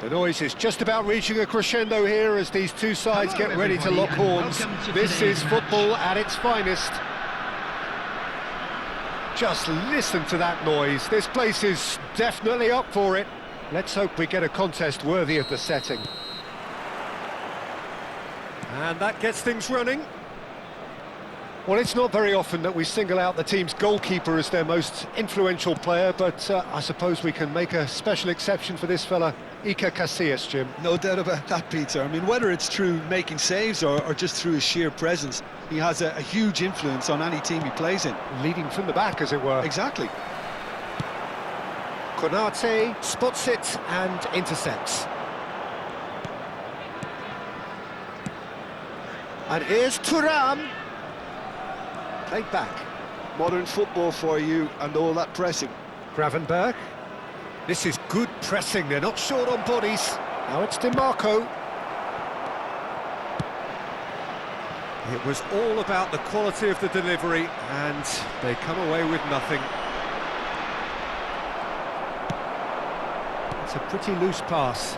The noise is just about reaching a crescendo here as these two sides get ready to lock horns. This is football at its finest. Just listen to that noise. This place is definitely up for it. Let's hope we get a contest worthy of the setting. And that gets things running. Well, it's not very often that we single out the team's goalkeeper as their most influential player, but I suppose we can make a special exception for this fella, Iker Casillas, Jim. No doubt about that, Peter. I mean, whether it's through making saves or just through his sheer presence, he has a huge influence on any team he plays in. Leading from the back, as it were. Exactly. Konate spots it and intercepts. And here's Thuram. Played back. Modern football for you and all that pressing. Gravenberg. This is good pressing, they're not short on bodies. Now it's DiMarco. It was all about the quality of the delivery, and they come away with nothing. It's a pretty loose pass.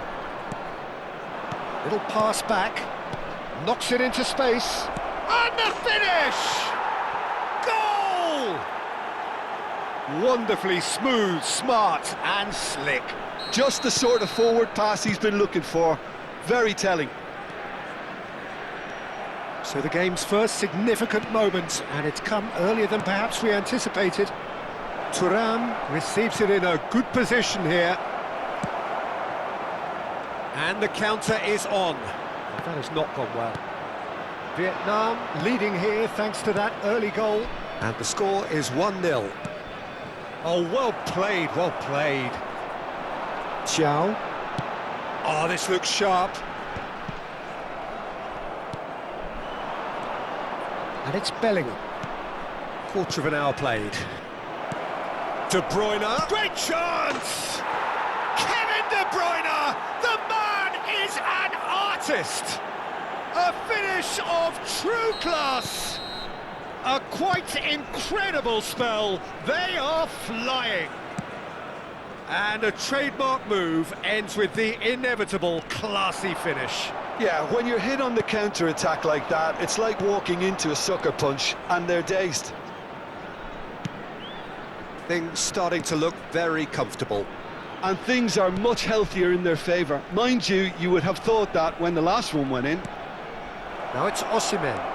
Little pass back. Knocks it into space. And the finish! Goal! Wonderfully smooth, smart and slick. Just the sort of forward pass he's been looking for. Very telling. So the game's first significant moment, and it's come earlier than perhaps we anticipated. Thuram receives it in a good position here. And the counter is on. That has not gone well. Vietnam leading here thanks to that early goal. And the score is 1-0. Oh, well played, well played. Xiao. Oh, this looks sharp. And it's Bellingham. Quarter of an hour played. De Bruyne. Great chance! Kevin De Bruyne! The man is an artist! A finish of true class! A quite incredible spell. They are flying. And a trademark move ends with the inevitable classy finish. Yeah, when you're hit on the counter-attack like that, it's like walking into a sucker punch, and they're dazed. Things starting to look very comfortable. And things are much healthier in their favour. Mind you, you would have thought that when the last one went in. Now it's Osimhen.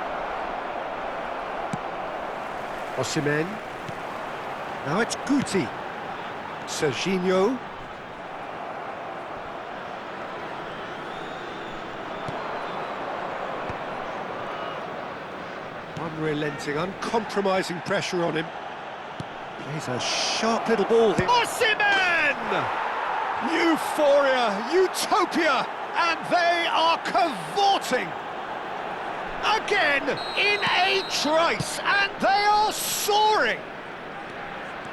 Osimhen. Now it's Guti. Serginho. Unrelenting, uncompromising pressure on him. Plays a sharp little ball here. Osimhen! Euphoria, utopia, and they are cavorting. Again, in a trice, and they are soaring.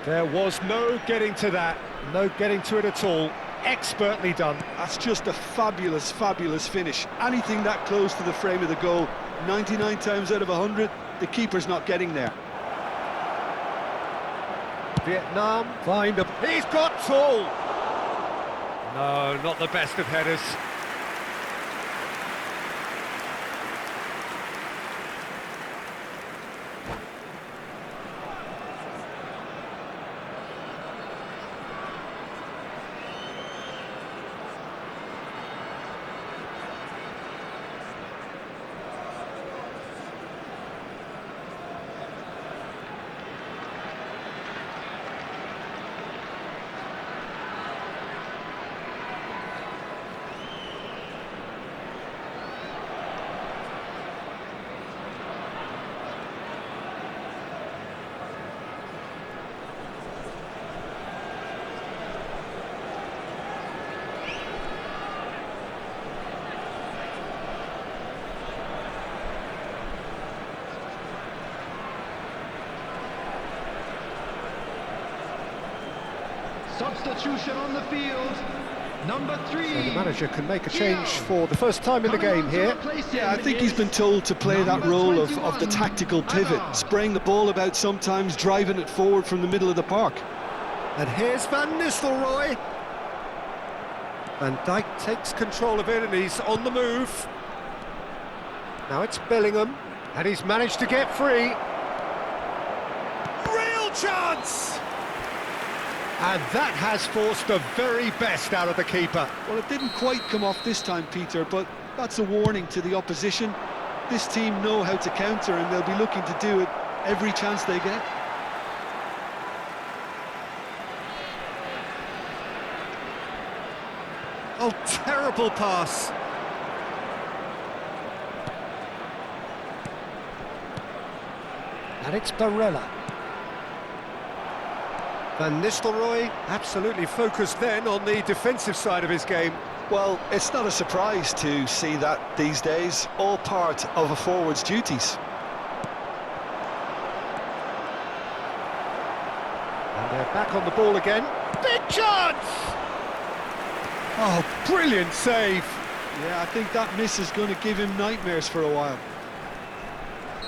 There was no getting to that, no getting to it at all. Expertly done. That's just a fabulous, fabulous finish. Anything that close to the frame of the goal, 99 times out of 100, the keeper's not getting there. Vietnam find a... He's got tall! No, not the best of headers. Substitution on the field, number 3. So the manager can make a change for the first time in the game here. Yeah, I think he's been told to play that role of the tactical pivot, spraying the ball about sometimes, driving it forward from the middle of the park. And here's Van Nistelrooy. Van Dijk takes control of it and he's on the move. Now it's Bellingham, and he's managed to get free. Real chance! And that has forced the very best out of the keeper. Well, it didn't quite come off this time, Peter, but that's a warning to the opposition. This team know how to counter, and they'll be looking to do it every chance they get. Oh, terrible pass. And it's Barella. Van Nistelrooy absolutely focused then on the defensive side of his game. Well, it's not a surprise to see that these days, all part of a forward's duties. And they're back on the ball again. Big chance! Oh, brilliant save. Yeah, I think that miss is going to give him nightmares for a while.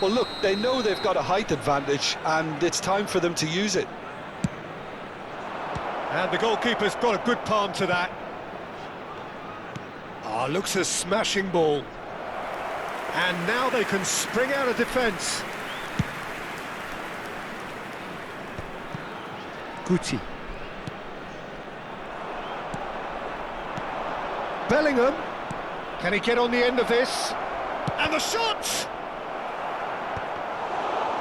Well, look, they know they've got a height advantage, and it's time for them to use it. And the goalkeeper's got a good palm to that. Oh, looks a smashing ball. And now they can spring out of defence. Guti. Bellingham. Can he get on the end of this? And the shot!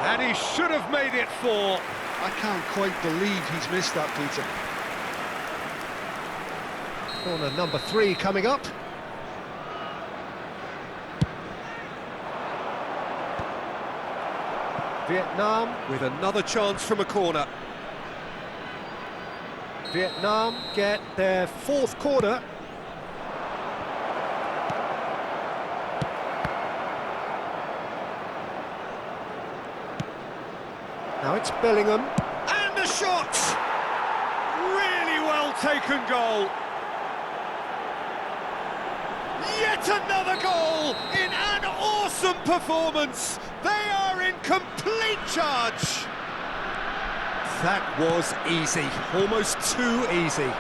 And he should have made it 4. I can't quite believe he's missed that, Peter. Corner number 3 coming up. Vietnam with another chance from a corner. Vietnam get their 4th corner. Now it's Bellingham. And the shot! Really well taken goal. Yet another goal in an awesome performance. They are in complete charge. That was easy, almost too easy.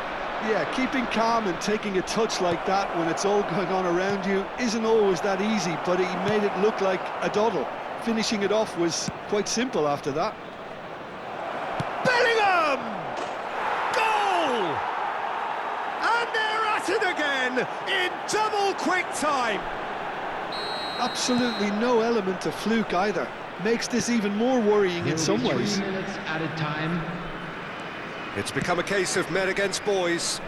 Yeah, keeping calm and taking a touch like that when it's all going on around you isn't always that easy, but he made it look like a doddle. Finishing it off was quite simple after that. Bellingham! Goal! And they're at it again in double quick time. Absolutely no element of fluke either. Makes this even more worrying in some ways. 3 minutes added time. It's become a case of men against boys.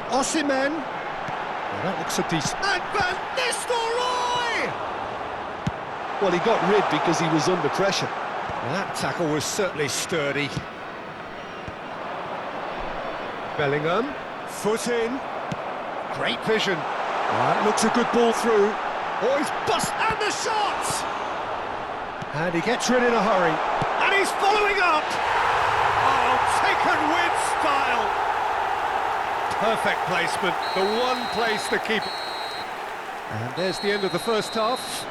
Osimhen. Well, that looks a decent. And Van Nistelrooy! Well, he got rid because he was under pressure. That tackle was certainly sturdy. Bellingham, foot in. Great vision. That looks a good ball through. Oh, he's bust, and the shot! And he gets rid in a hurry. And he's following up! Oh, taken with style! Perfect placement, the one place to keep it. And there's the end of the first half.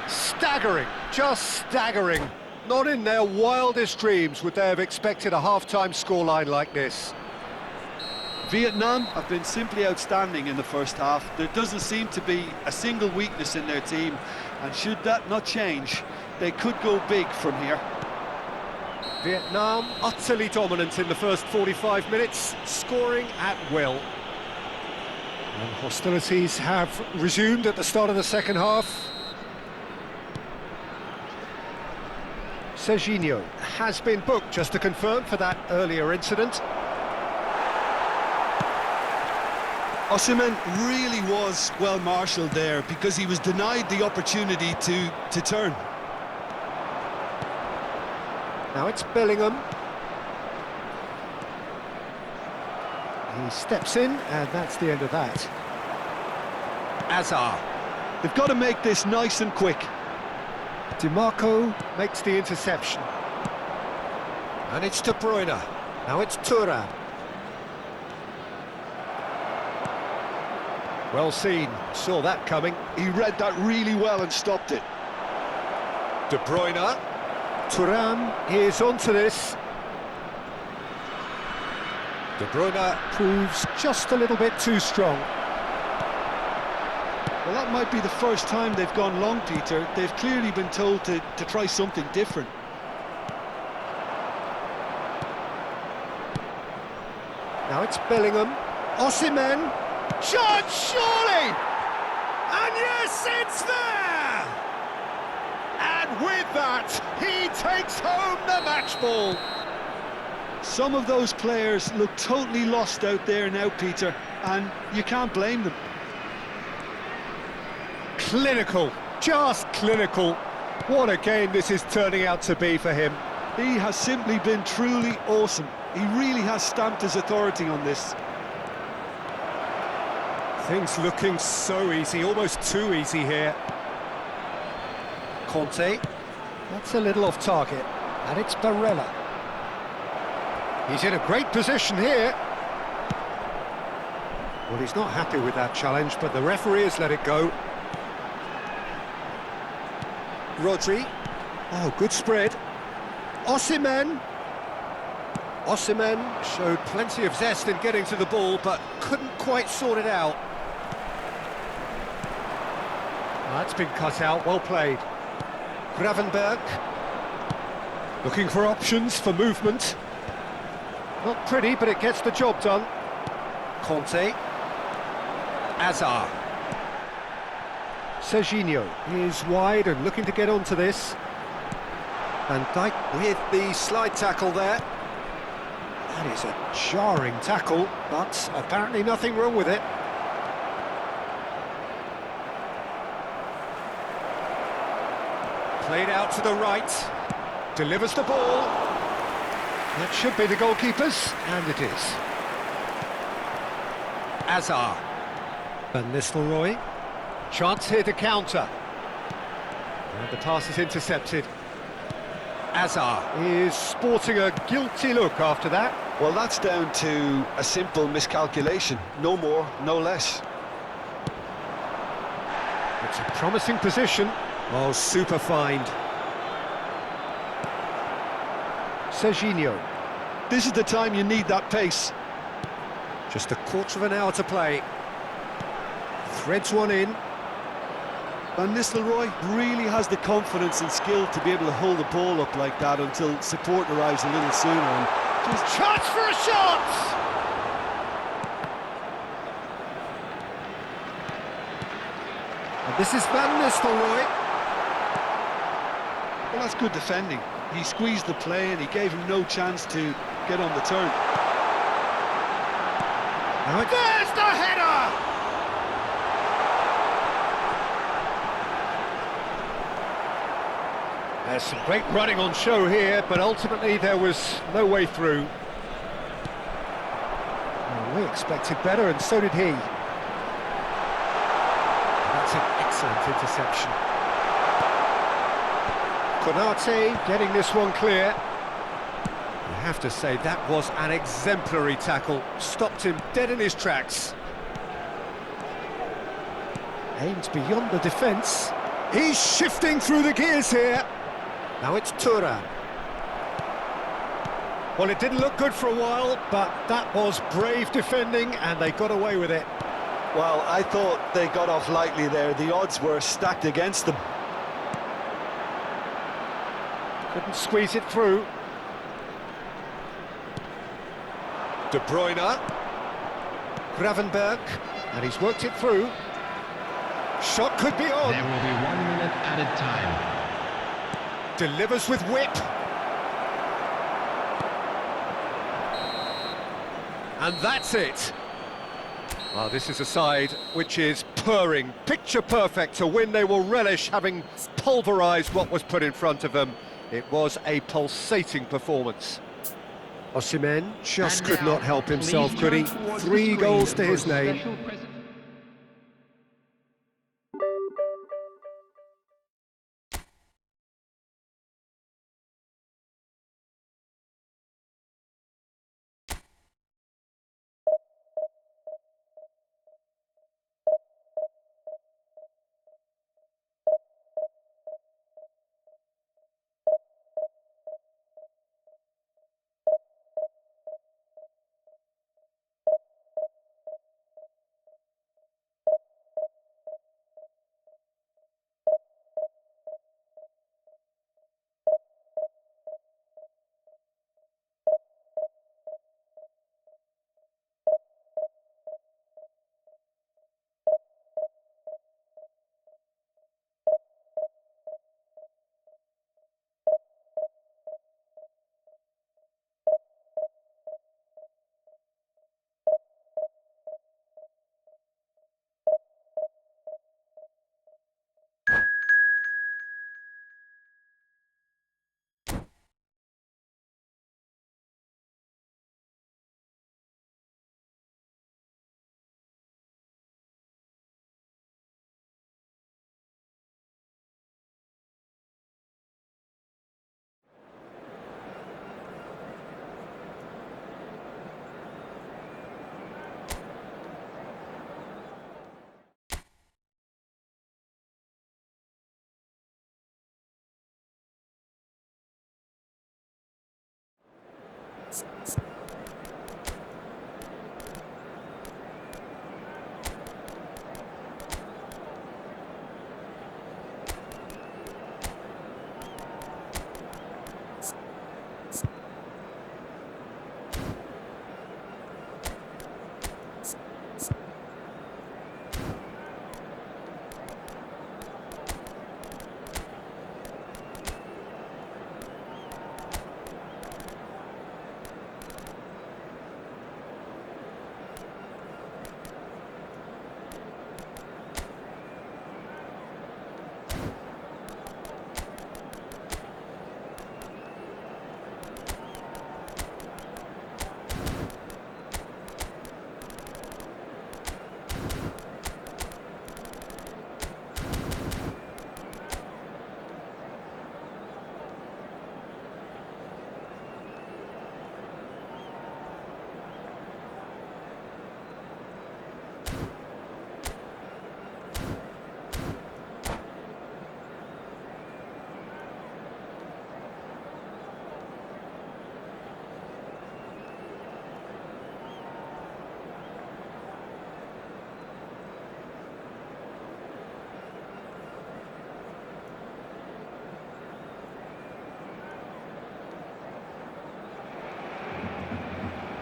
Staggering, just staggering. Not in their wildest dreams would they have expected a half-time scoreline like this. Vietnam have been simply outstanding in the first half. There doesn't seem to be a single weakness in their team, and should that not change, they could go big from here. Vietnam utterly dominant in the first 45 minutes, scoring at will. And hostilities have resumed at the start of the second half. Serginho has been booked, just to confirm, for that earlier incident. Osimhen really was well marshalled there because he was denied the opportunity to turn. Now it's Bellingham. He steps in, and that's the end of that. Azar. They've got to make this nice and quick. DiMarco makes the interception. And it's De Bruyne. Now it's Thuram. Well seen, saw that coming. He read that really well and stopped it. De Bruyne. Thuram is onto this. De Bruyne proves just a little bit too strong. Well, that might be the first time they've gone long, Peter. They've clearly been told to try something different. Now it's Bellingham. Osimhen. Chance, surely! And yes, it's there! And with that, he takes home the match ball. Some of those players look totally lost out there now, Peter, and you can't blame them. Clinical, just clinical. What a game this is turning out to be for him. He has simply been truly awesome. He really has stamped his authority on this. Things looking so easy, almost too easy here. Conte, that's a little off target, and it's Barella. He's in a great position here. Well, he's not happy with that challenge, but the referee has let it go. Rodri. Oh, good spread. Osimhen. Osimhen showed plenty of zest in getting to the ball, but couldn't quite sort it out. That's been cut out, well played. Gravenberg. Looking for options for movement. Not pretty, but it gets the job done. Conte. Azar. Serginho is wide and looking to get onto this. Van Dijk with the slide tackle there. That is a jarring tackle, but apparently nothing wrong with it. Played out to the right. Delivers the ball. That should be the goalkeeper's, and it is. Azar. Van Nistelrooy. Chance here to counter. And the pass is intercepted. Azar is sporting a guilty look after that. Well, that's down to a simple miscalculation. No more, no less. It's a promising position. Oh, super find. Serginho. This is the time you need that pace. Just a quarter of an hour to play. Threads one in. Van Nistelrooy really has the confidence and skill to be able to hold the ball up like that until support arrives a little sooner. And just chance for a shot! And this is Van Nistelrooy. Well, that's good defending. He squeezed the play and he gave him no chance to get on the turn. Now there's the header! There's some great running on show here, but ultimately there was no way through. Well, we expected better, and so did he. That's an excellent interception. Konate getting this one clear. You have to say that was an exemplary tackle. Stopped him dead in his tracks. Aims beyond the defence. He's shifting through the gears here. Now it's Thuram. Well, it didn't look good for a while, but that was brave defending, and they got away with it. Well, I thought they got off lightly there. The odds were stacked against them. Couldn't squeeze it through. De Bruyne. Gravenberg. And he's worked it through. Shot could be on. There will be 1 minute added time. Delivers with whip. And that's it. Well, this is a side which is purring, picture perfect to win. They will relish having pulverised what was put in front of them. It was a pulsating performance. Osimhen just could not help himself, could he? 3 goals to his name.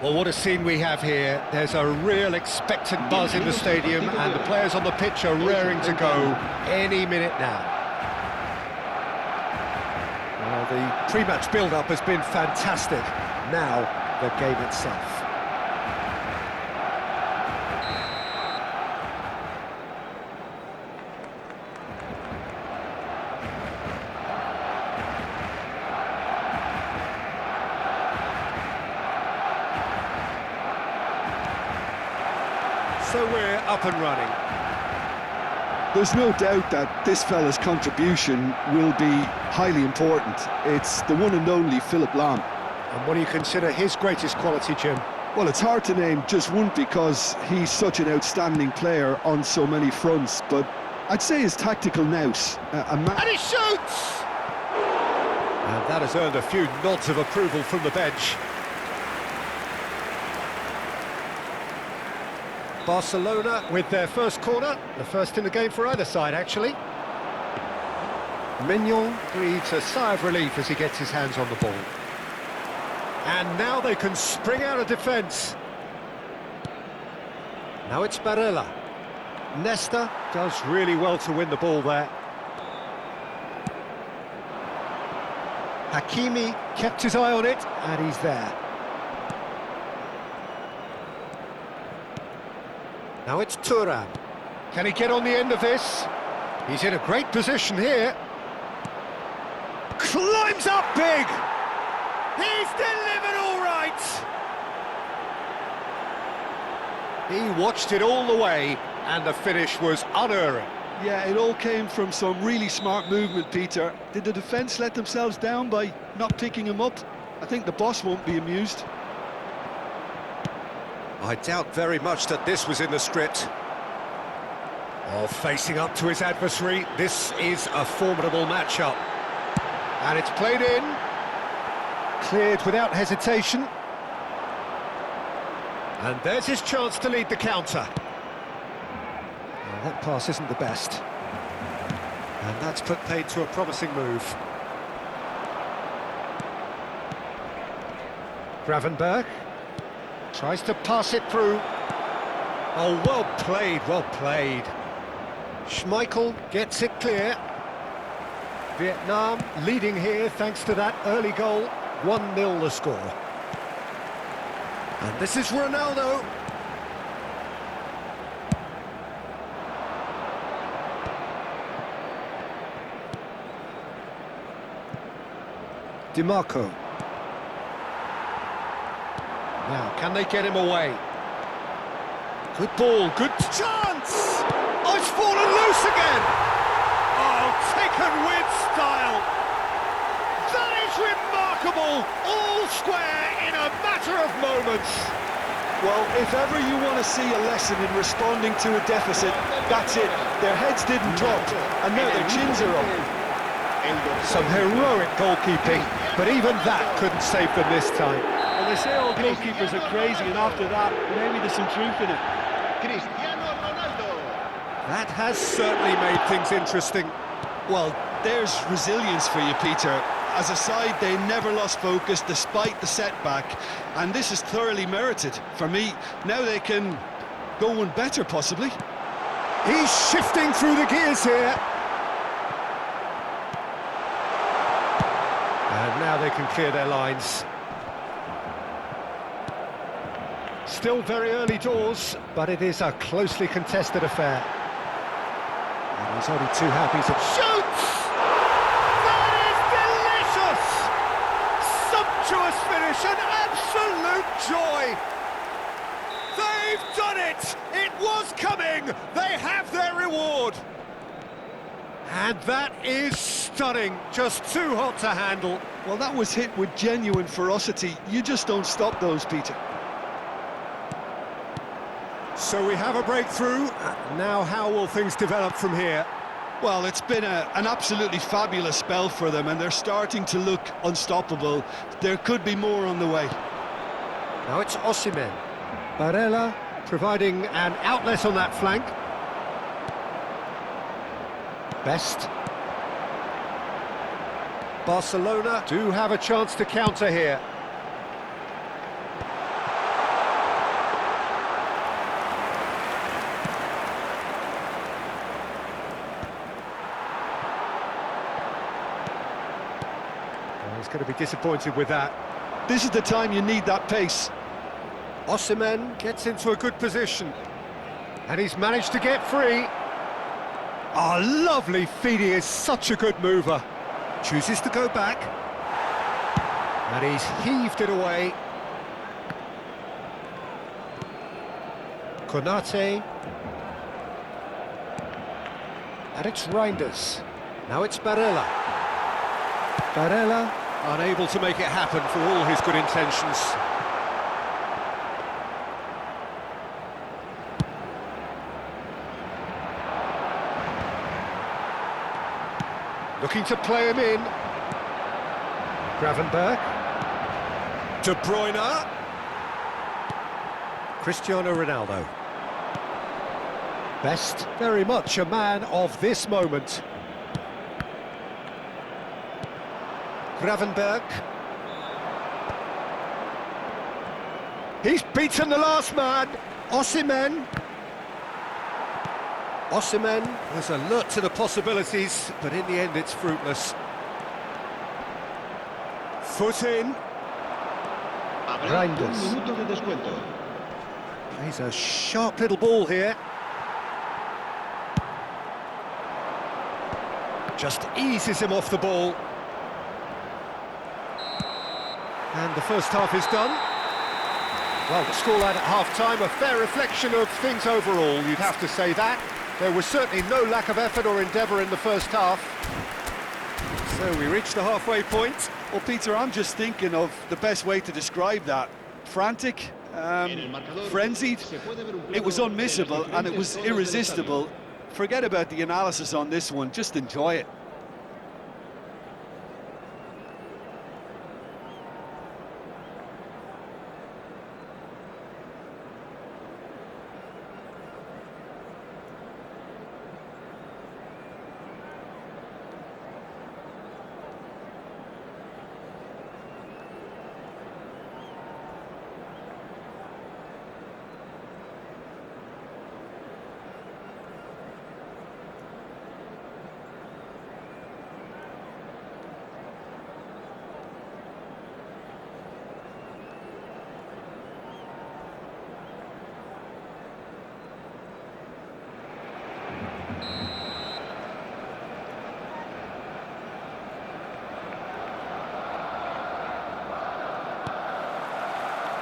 Well, what a scene we have here. There's a real expectant buzz in the stadium, and the players on the pitch are raring to go any minute now. Well, the pre-match build-up has been fantastic. Now, the game itself. So we're up and running. There's no doubt that this fella's contribution will be highly important. It's the one and only Philipp Lahm. And what do you consider his greatest quality, Jim? Well, it's hard to name just one because he's such an outstanding player on so many fronts, but I'd say his tactical nous. And he shoots! And that has earned a few nods of approval from the bench. Barcelona with their first corner, the first in the game for either side, actually. Mignon breathes a sigh of relief as he gets his hands on the ball. And now they can spring out of defence. Now it's Barella. Nesta does really well to win the ball there. Hakimi kept his eye on it, and he's there. Now it's Thuram. Can he get on the end of this? He's in a great position here. Climbs up big! He's delivered all right! He watched it all the way, and the finish was unerring. Yeah, it all came from some really smart movement, Peter. Did the defence let themselves down by not picking him up? I think the boss won't be amused. I doubt very much that this was in the script. Oh, facing up to his adversary, this is a formidable matchup. And it's played in. Cleared without hesitation. And there's his chance to lead the counter. Well, that pass isn't the best. And that's put paid to a promising move. Gravenberg tries to pass it through. Oh, well played, well played. Schmeichel gets it clear. Vietnam leading here thanks to that early goal. 1-0 the score. And this is Ronaldo. Di Marco. Now, can they get him away? Good ball, good chance! Oh, it's fallen loose again! Oh, taken with style! That is remarkable! All square in a matter of moments! Well, if ever you want to see a lesson in responding to a deficit, that's it. Their heads didn't drop, and now their chins are up. Some heroic goalkeeping, but even that couldn't save them this time. Well, they say all goalkeepers are crazy, and after that, maybe there's some truth in it. That has certainly made things interesting. Well, there's resilience for you, Peter. As a side, they never lost focus despite the setback, and this is thoroughly merited. For me, now they can go one better, possibly. He's shifting through the gears here. And now they can clear their lines. Still very early doors, but it is a closely contested affair. And he's only too happy to shoots! That is delicious! Sumptuous finish, an absolute joy! They've done it! It was coming! They have their reward! And that is stunning, just too hot to handle. Well, that was hit with genuine ferocity. You just don't stop those, Peter. So we have a breakthrough. Now how will things develop from here? Well, it's been an absolutely fabulous spell for them, and they're starting to look unstoppable. There could be more on the way. Now it's Osimhen. Barella providing an outlet on that flank. Best. Barcelona do have a chance to counter here. He's going to be disappointed with that. This is the time you need that pace. Osimhen gets into a good position. And he's managed to get free. Oh, lovely feed. He is such a good mover. Chooses to go back. And he's heaved it away. Konate. And it's Reinders. Now it's Barella. Barella unable to make it happen for all his good intentions. Looking to play him in. Gravenberg. De Bruyne. Cristiano Ronaldo. Best, very much a man of this moment. Gravenberg. He's beaten the last man. Osimhen. Osimhen was alert to the possibilities, but in the end it's fruitless. Foot in. Reinders. He's a sharp little ball here. Just eases him off the ball. And the first half is done. Well, the scoreline at half-time, a fair reflection of things overall, you'd have to say that. There was certainly no lack of effort or endeavour in the first half. So we reached the halfway point. Well, Peter, I'm just thinking of the best way to describe that. Frantic, frenzied. It was unmissable and it was irresistible. Forget about the analysis on this one, just enjoy it.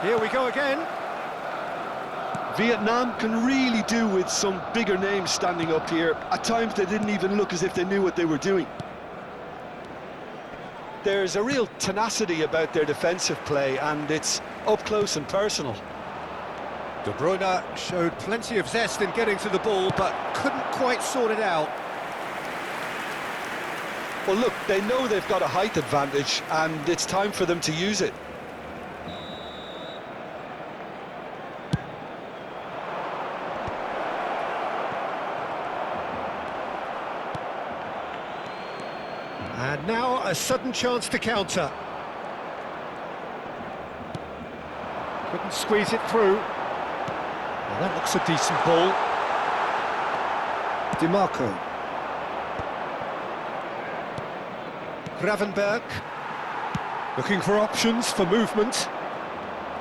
Here we go again. Vietnam can really do with some bigger names standing up here. At times they didn't even look as if they knew what they were doing. There's a real tenacity about their defensive play and it's up close and personal. De Bruyne showed plenty of zest in getting to the ball but couldn't quite sort it out. Well look, they know they've got a height advantage and it's time for them to use it. And now a sudden chance to counter. Couldn't squeeze it through. Well, that looks a decent ball. DiMarco. Gravenberg. Looking for options for movement.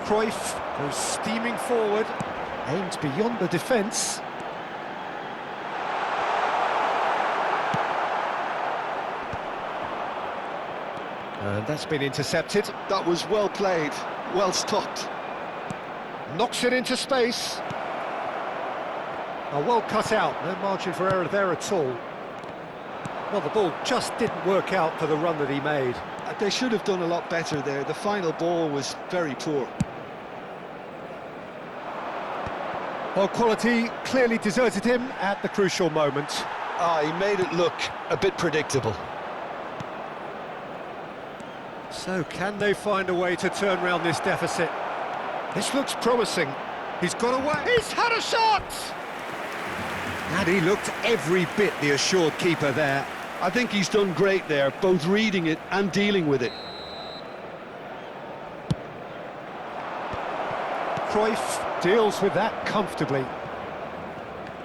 Cruyff goes steaming forward. Aimed beyond the defence. And that's been intercepted. That was well played, well stopped. Knocks it into space. Well cut out, no margin for error there at all. Well, the ball just didn't work out for the run that he made. They should have done a lot better there. The final ball was very poor. Well, quality clearly deserted him at the crucial moment. He made it look a bit predictable. So can they find a way to turn around this deficit? This looks promising. He's got away. He's had a shot! And he looked every bit the assured keeper there. I think he's done great there, both reading it and dealing with it. Cruyff deals with that comfortably.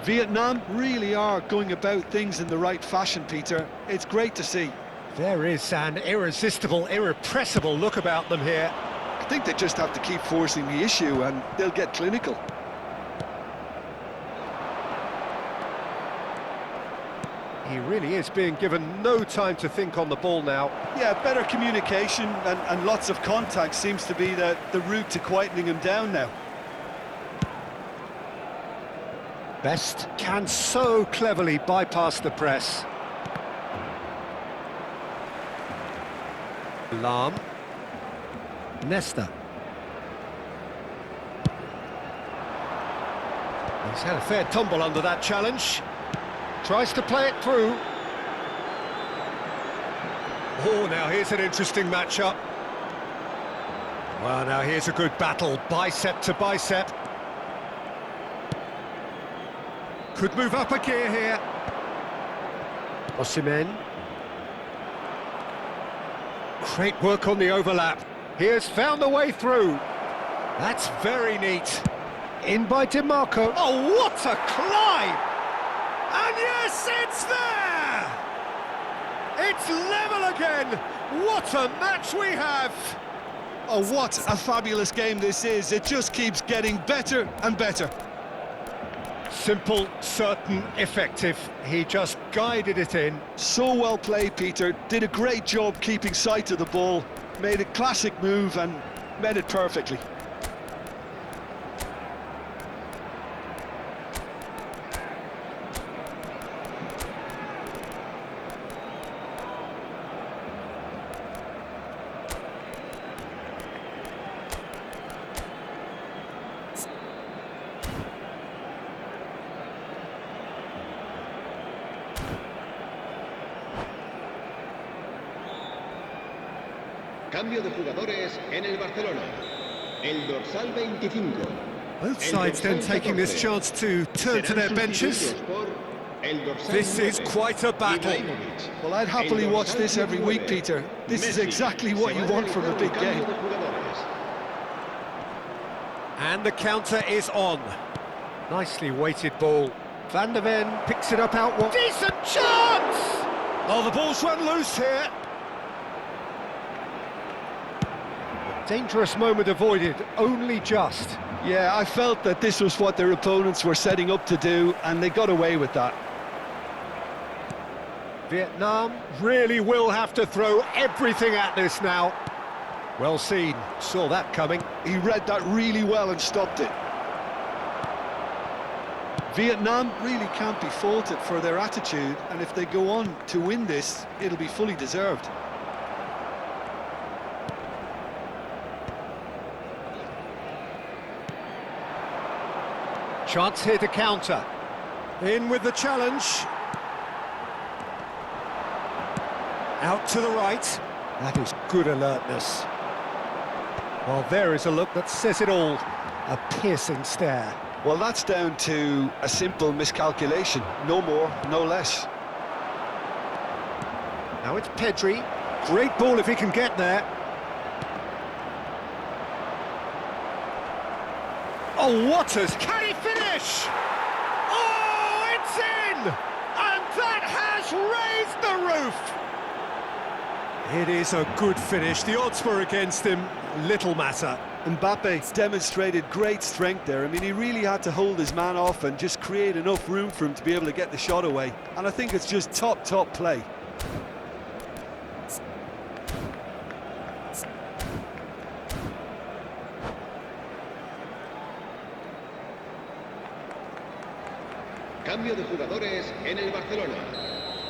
Vietnam really are going about things in the right fashion, Peter. It's great to see. There is an irresistible, irrepressible look about them here. I think they just have to keep forcing the issue and they'll get clinical. He really is being given no time to think on the ball now. Yeah, better communication and lots of contact seems to be the route to quietening him down now. Best can so cleverly bypass the press. Lahm. Nesta. He's had a fair tumble under that challenge. Tries to play it through. Oh, now here's an interesting matchup. Well, now here's a good battle, bicep to bicep. Could move up a gear here. Osimhen. Great work on the overlap. He has found the way through. That's very neat. In by DiMarco. Oh, what a climb! And yes, it's there! It's level again! What a match we have! Oh, what a fabulous game this is. It just keeps getting better and better. Simple, certain, effective. He just guided it in. So well played, Peter. Did a great job keeping sight of the ball. Made a classic move and met it perfectly. Cambio de jugadores en el Barcelona. El dorsal 25. Both sides then taking this chance to turn to their benches. This is quite a battle. Well, I'd happily watch this every week, Peter. This is exactly what you want from a big game. And the counter is on. Nicely weighted ball. Van der Ven picks it up outward. Decent chance! Oh, the ball's run loose here. Dangerous moment avoided, only just. Yeah, I felt that this was what their opponents were setting up to do, and they got away with that. Vietnam really will have to throw everything at this now. Well seen, saw that coming. He read that really well and stopped it. Vietnam really can't be faulted for their attitude, and if they go on to win this, it'll be fully deserved. Chance here to counter. In with the challenge. Out to the right. That is good alertness. Well, there is a look that says it all. A piercing stare. Well, that's down to a simple miscalculation. No more, no less. Now it's Pedri. Great ball if he can get there. Oh, Waters, can he finish? Oh, it's in! And that has raised the roof! It is a good finish. The odds were against him, little matter. Mbappe demonstrated great strength there. I mean, he really had to hold his man off and just create enough room for him to be able to get the shot away. And I think it's just top play. Cambio de jugadores en el Barcelona.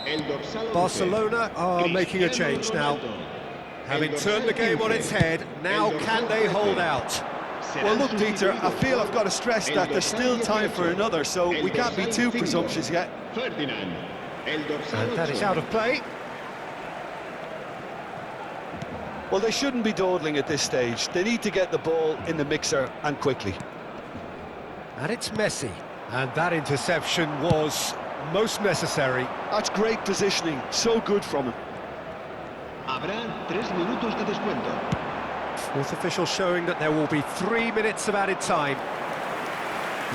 El dorsal 11. Barcelona are making a change now. Having turned the game on its head, now can they hold out? Well, look, Peter, I feel I've got to stress that there's still time for another, so we can't be too presumptuous yet. Ferdinand. El dorsal And that is 8. out of play. Well, they shouldn't be dawdling at this stage. They need to get the ball in the mixer and quickly. And it's Messi. And that interception was most necessary. That's great positioning, so good from him. Habrá 3 minutos de descuento. Fourth official showing that there will be 3 minutes of added time.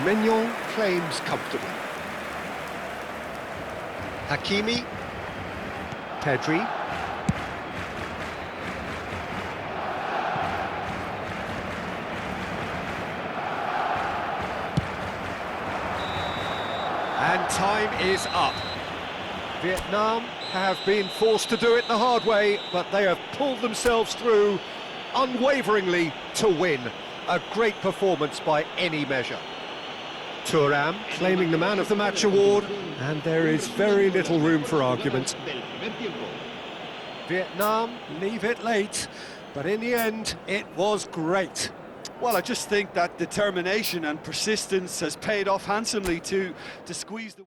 Mignon claims comfortably. Hakimi. Pedri. And time is up. Vietnam have been forced to do it the hard way, but they have pulled themselves through unwaveringly to win. A great performance by any measure. Thuram claiming the Man of the Match award, and there is very little room for argument. Vietnam leave it late, but in the end, it was great. Well, I just think that determination and persistence has paid off handsomely to squeeze the...